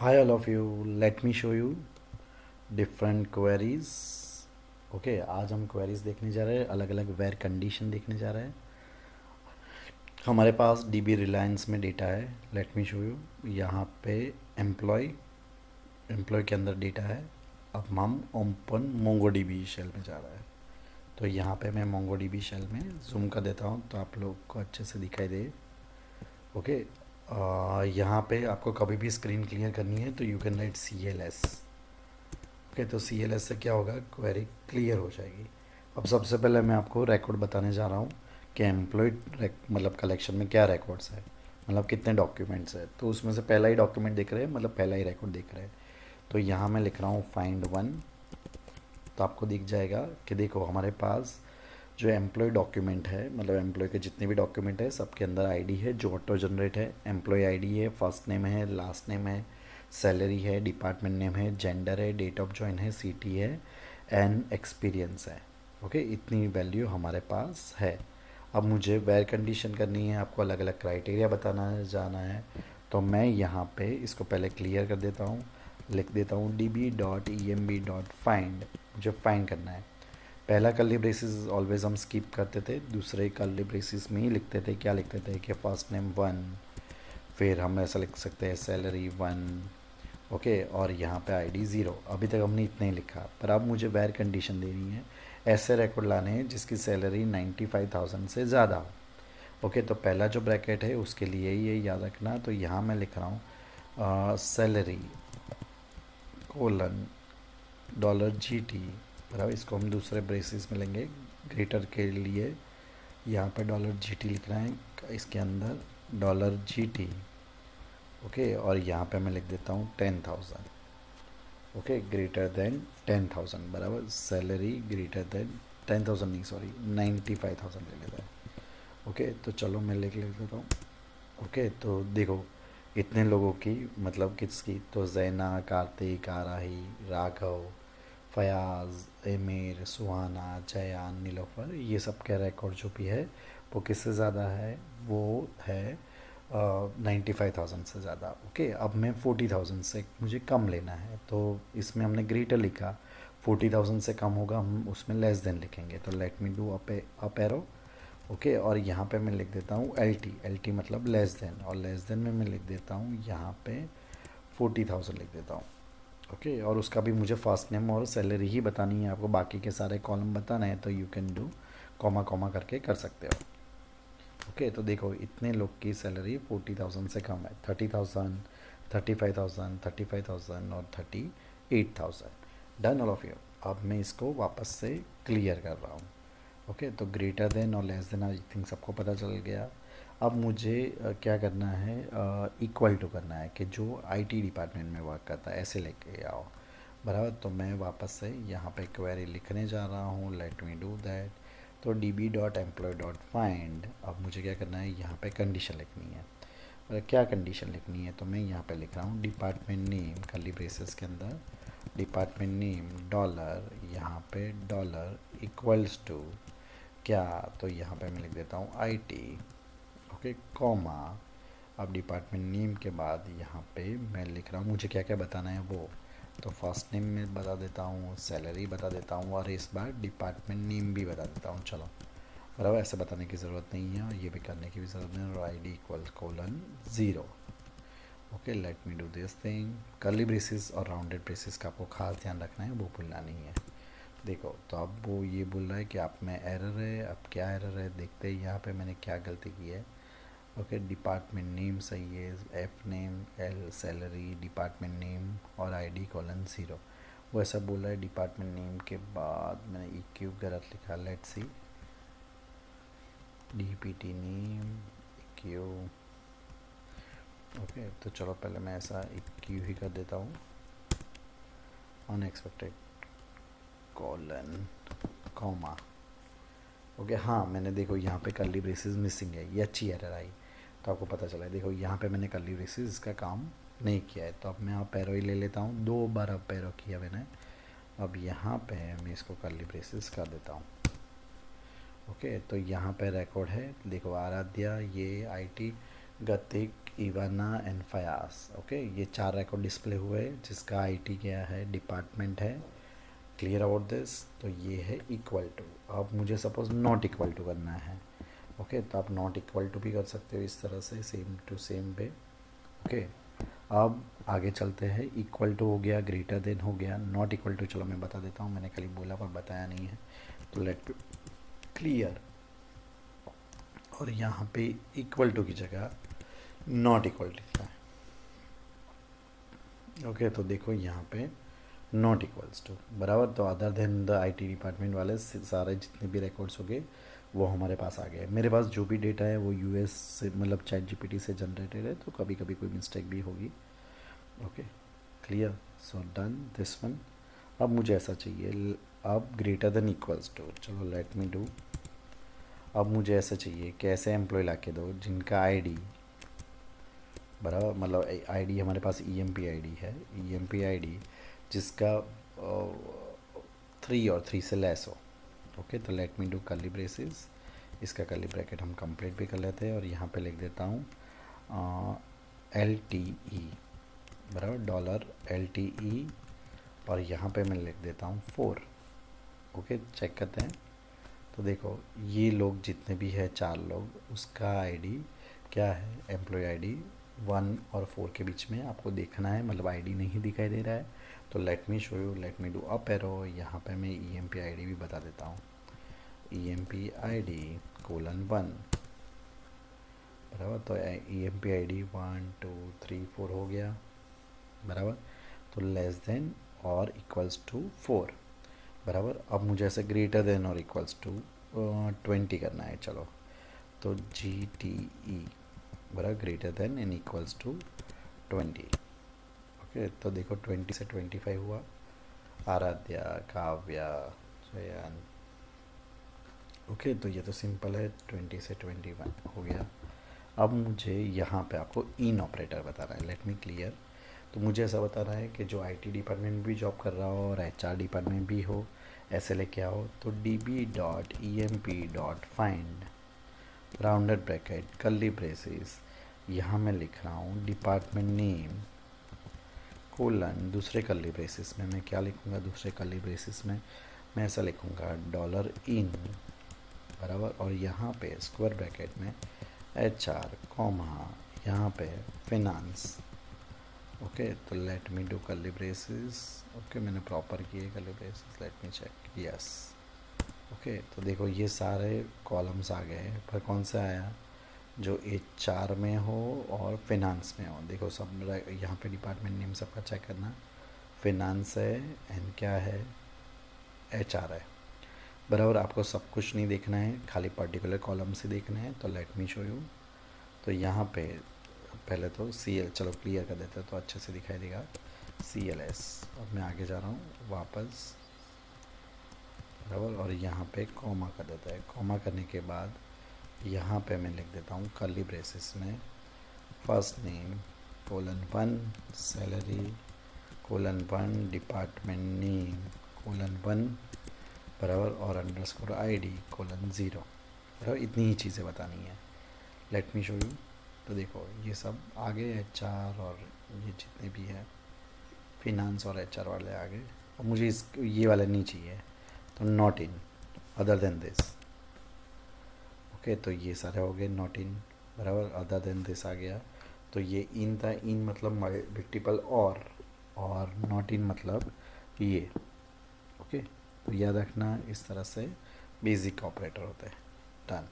Hi all of you, let me show you different queries. Okay आज हम queries देखने जा रहे हैं, अलग अलग वेयर कंडीशन देखने जा रहे हैं। हमारे पास डीबी रिलायंस में डेटा है। Let me show you. यहाँ पे एम्प्लॉय एम्प्लॉय के अंदर डेटा है। अब हम ओपन मोंगो डीबी शेल में जा रहे हैं। तो यहाँ पे मैं मोंगो डीबी शेल में जूम कर देता हूँ तो आप लोग को अच्छे से दिखाई दे। ओके, यहाँ पे आपको कभी भी स्क्रीन क्लियर करनी है तो you can write CLS। Okay, तो CLS से क्या होगा, क्वेरी क्लियर हो जाएगी। अब सबसे पहले मैं आपको रिकॉर्ड बताने जा रहा हूँ कि एम्प्लॉयड मतलब कलेक्शन में क्या रिकॉर्ड्स है, मतलब कितने डॉक्यूमेंट्स है। तो उसमें से पहला ही डॉक्यूमेंट दिख रहे हैं, मतलब पहला ही रिकॉर्ड दिख रहा है। तो यहाँ मैं लिख रहा हूँ फाइंड वन। तो आपको दिख जाएगा कि देखो हमारे पास जो एम्प्लॉय डॉक्यूमेंट है, मतलब एम्प्लॉय के जितने भी डॉक्यूमेंट है सबके अंदर आईडी है जो ऑटो जनरेट है। एम्प्लॉय आईडी है, फर्स्ट नेम है, लास्ट नेम है, सैलरी है, डिपार्टमेंट नेम है, जेंडर है, डेट ऑफ जॉइन है, सिटी है, एंड एक्सपीरियंस है। ओके, इतनी वैल्यू हमारे पास है। अब मुझे वेयर कंडीशन करनी है, आपको अलग अलग क्राइटेरिया बताना जाना है। तो मैं यहाँ पे इसको पहले क्लियर कर देता हूँ, लिख देता हूँ db.emb.find। मुझे फाइंड करना है। पहला कर्ली ब्रेसिस ऑलवेज हम स्किप करते थे, दूसरे कर्ली ब्रेसिस में ही लिखते थे। क्या लिखते थे कि फर्स्ट नेम वन, फिर हम ऐसा लिख सकते हैं सैलरी वन। ओके, और यहाँ पे आईडी ज़ीरो। अभी तक हमने इतना ही लिखा, पर अब मुझे वेयर कंडीशन देनी है। ऐसे रिकॉर्ड लाने हैं जिसकी सैलरी 95,000 से ज़्यादा हो। ओके, तो पहला जो ब्रैकेट है उसके लिए ये याद रखना। तो यहाँ मैं लिख रहा हूँ सैलरी कोलन $GT बराबर। इसको हम दूसरे ब्रेसिस में लेंगे ग्रेटर के लिए। यहाँ पर $GT लिखना है, इसके अंदर $GT। ओके, और यहाँ पे मैं लिख देता हूँ 10,000। ओके, ग्रेटर देन 10,000 बराबर सैलरी ग्रेटर देन 10,000 नहीं, सॉरी 95,000 ले लेता है। ओके, तो चलो मैं लिख देता हूँ। ओके, तो देखो इतने लोगों की, मतलब किसकी, तो जैना, कार्तिक, आराही, राघव, फयाज, एमिर, सुहाना, जयान, नीलोफर, ये सब का रिकॉर्ड जो भी है वो किससे ज़्यादा है, वो है 95,000 से ज़्यादा। ओके, अब मैं 40,000 से मुझे कम लेना है, तो इसमें हमने ग्रेटर लिखा। 40,000 से कम होगा, हम उसमें लेस देन लिखेंगे। तो let me do up arrow. Okay, और यहाँ पे मैं लिख देता हूँ LT मतलब लेस देन, और लेस देन में मैं लिख देता हूँ यहाँ पे 40,000 लिख देता हूँ। ओके, और उसका भी मुझे फर्स्ट नेम और सैलरी ही बतानी है, आपको बाकी के सारे कॉलम बताना है तो you can do comma comma करके कर सकते हो। ओके, तो देखो इतने लोग की सैलरी 40,000 से कम है। 30,000, 35,000, 35,000 और 38,000। Done all of you. अब मैं इसको वापस से क्लियर कर रहा हूँ। ओके, तो ग्रेटर देन और लेस देन आई थिंक सबको पता चल गया। अब मुझे क्या करना है, इक्वल टू करना है कि जो IT डिपार्टमेंट में वर्क करता है ऐसे लेके आओ बराबर। तो मैं वापस से यहाँ पे क्वेरी लिखने जा रहा हूँ। Late me do that. तो db.employee.find। अब मुझे क्या करना है, यहाँ पे कंडीशन लिखनी है। और क्या कंडीशन लिखनी है, तो मैं यहाँ पे लिख रहा हूँ डिपार्टमेंट नेम कर्ली ब्रेसेस के अंदर, डिपार्टमेंट नेम डॉलर, यहाँ पे डॉलर इक्वल्स टू क्या, तो यहाँ पे मैं लिख देता हूँ IT। Okay, comma. अब डिपार्टमेंट नेम के बाद यहाँ पे मैं लिख रहा हूँ मुझे क्या क्या बताना है वो। तो फर्स्ट नेम में बता देता हूँ, सैलरी बता देता हूँ, और इस बार डिपार्टमेंट नेम भी बता देता हूँ। चलो बराबर, ऐसे बताने की ज़रूरत नहीं है और ये भी करने की भी ज़रूरत नहीं है। और ID equal colon zero. Okay, late me do this thing. Curly braces और राउंडेड ब्रेसिस का आपको खास ध्यान रखना है, वो भूलना नहीं है। देखो, तो अब वो ये बोल रहा है कि आप में एरर है। अब क्या एरर है देखते हैं, यहाँ पे मैंने क्या गलती की है। ओके, डिपार्टमेंट नेम सही है, F name, L salary, department name और ID कोलन ज़ीरो। वो ऐसा बोल रहा है। डिपार्टमेंट नेम के बाद मैंने EQ गलत लिखा। Let's see, DPT name EQ। Okay, तो चलो पहले मैं ऐसा EQ ही कर देता हूँ, अनएक्सपेक्टेड कोलन कॉमा। ओके, हाँ मैंने देखो यहाँ पे कर्ली ब्रेसेस मिसिंग है, ये अच्छी एरर आई। तो आपको पता चला है, देखो यहाँ पे मैंने कर्ली ब्रेसेस इसका काम नहीं किया है। तो अब मैं आप पैरो ही ले लेता हूँ, 2 बार अब पैरो किया मैंने। अब यहाँ पे मैं इसको कर्ली ब्रेसेस कर देता हूँ। ओके, तो यहाँ पे रिकॉर्ड है, देखो आराध्या, ये IT, गतिक, इवाना एंड फयास। ओके, ये 4 रिकॉर्ड डिस्प्ले हुए जिसका आईटी क्या है, डिपार्टमेंट है। Clear about this. तो ये है इक्वल टू। अब मुझे सपोज नॉट इक्वल टू करना है। ओके, तो आप नॉट इक्वल टू भी कर सकते हो इस तरह से, सेम टू सेम पे। ओके, अब आगे चलते हैं। इक्वल टू हो गया, ग्रेटर देन हो गया, नॉट इक्वल टू चलो मैं बता देता हूँ, मैंने खाली बोला पर बताया नहीं है। तो लेट क्लियर, और यहाँ पे इक्वल टू की जगह नॉट इक्वल टू लिखना है। ओके, तो देखो यहाँ पे नॉट इक्वल्स टू बराबर। तो other than the IT department वाले सारे जितने भी रिकॉर्ड्स हो गए वो हमारे पास आ गए। मेरे पास जो भी डेटा है वो यूएस से, मतलब चैट जीपीटी से जनरेटेड है, तो कभी कभी कोई मिस्टेक भी होगी। Okay, clear. So done this one. अब मुझे ऐसा चाहिए, अब ग्रेटर देन इक्वल्स टू, चलो लेट मी डू। अब मुझे ऐसा चाहिए कि ऐसे एम्प्लॉय ला के दो जिनका आईडी बराबर, मतलब आईडी हमारे पास ईएमपी आईडी है, ईएमपी आईडी जिसका 3 और 3 से लेस हो। ओके, तो let me do curly braces. इसका कर्ली ब्रैकेट हम कंप्लीट भी कर लेते हैं और यहाँ पे लिख देता हूँ LTE बराबर डॉलर LTE, और यहाँ पे मैं लिख देता हूँ 4। ओके, चेक करते हैं। तो देखो ये लोग जितने भी है 4 लोग, उसका आईडी क्या है, एम्प्लॉय आईडी 1 और 4 के बीच में आपको देखना है, मतलब आईडी नहीं दिखाई दे रहा है। तो let me show you, late me do up arrow. यहाँ पे मैं ईएमपी आईडी भी बता देता हूँ, ईएमपी आईडी :1 बराबर। तो ईएमपी आईडी 1 2 3 4 हो गया बराबर। तो लेस देन और इक्वल्स टू 4 बराबर। अब मुझे ऐसे ग्रेटर देन और इक्वल्स टू 20 करना है। चलो, तो GTE बराबर greater than and equals to 20। Okay, तो देखो 20 से 25 हुआ। आराध्या, काव्या, जयन। ओके, तो ये तो सिंपल है, 20 से 21 हो गया। अब मुझे यहाँ पे आपको इन ऑपरेटर बता रहा है, लेट मी क्लियर। तो मुझे ऐसा बता रहा है कि जो आईटी डिपार्टमेंट में भी जॉब कर रहा हो और एचआर डिपार्टमेंट भी हो, ऐसे लेके आओ। तो db.emp.find rounded bracket curly braces, यहाँ मैं लिख रहा हूँ डिपार्टमेंट नेम कोलन, दूसरे कर्ली ब्रेसेस में मैं क्या लिखूँगा, दूसरे कर्ली ब्रेसेस में मैं ऐसा लिखूँगा $in बराबर। और यहाँ पे स्क्वायर ब्रैकेट में HR कॉमा, यहाँ पे फिनांस। ओके, तो let me do curly braces. Okay, मैंने प्रॉपर किए curly braces, let me check, yes. Okay, तो देखो ये सारे कॉलम्स आ गए, पर कौन सा आया, जो HR में हो और फिनांस में हो। देखो सब यहाँ पे डिपार्टमेंट नेम सबका चेक करना, फिनांस है एंड क्या है, HR है बराबर। आपको सब कुछ नहीं देखना है, खाली पर्टिकुलर कॉलम से देखना है। तो लेट मी शो यू। तो यहाँ पे पहले तो CL, चलो क्लियर कर देते हैं तो अच्छे से दिखाई देगा, CLS। अब मैं आगे जा रहा हूँ वापस बराबर, और यहाँ पे कॉमा कर देता है। कॉमा करने के बाद यहाँ पे मैं लिख देता हूँ कर्ली ब्रेसेस में first name :1 salary :1 department name :1 बराबर, और अंडरस्कोर ID :0 बराबर। इतनी ही चीज़ें बतानी है। Let me show you. तो देखो ये सब आगे HR और ये जितने भी है फिनांस और HR वाले आगे, और मुझे ये वाला नहीं चाहिए, तो not in other than this. Okay, तो ये सारे हो गए नॉट इन बराबर, अदर देन दिस आ गया। तो ये इन था, इन मतलब मल्टीपल और नॉट इन मतलब ये। ओके, तो याद रखना इस तरह से बेसिक ऑपरेटर होते हैं। डन।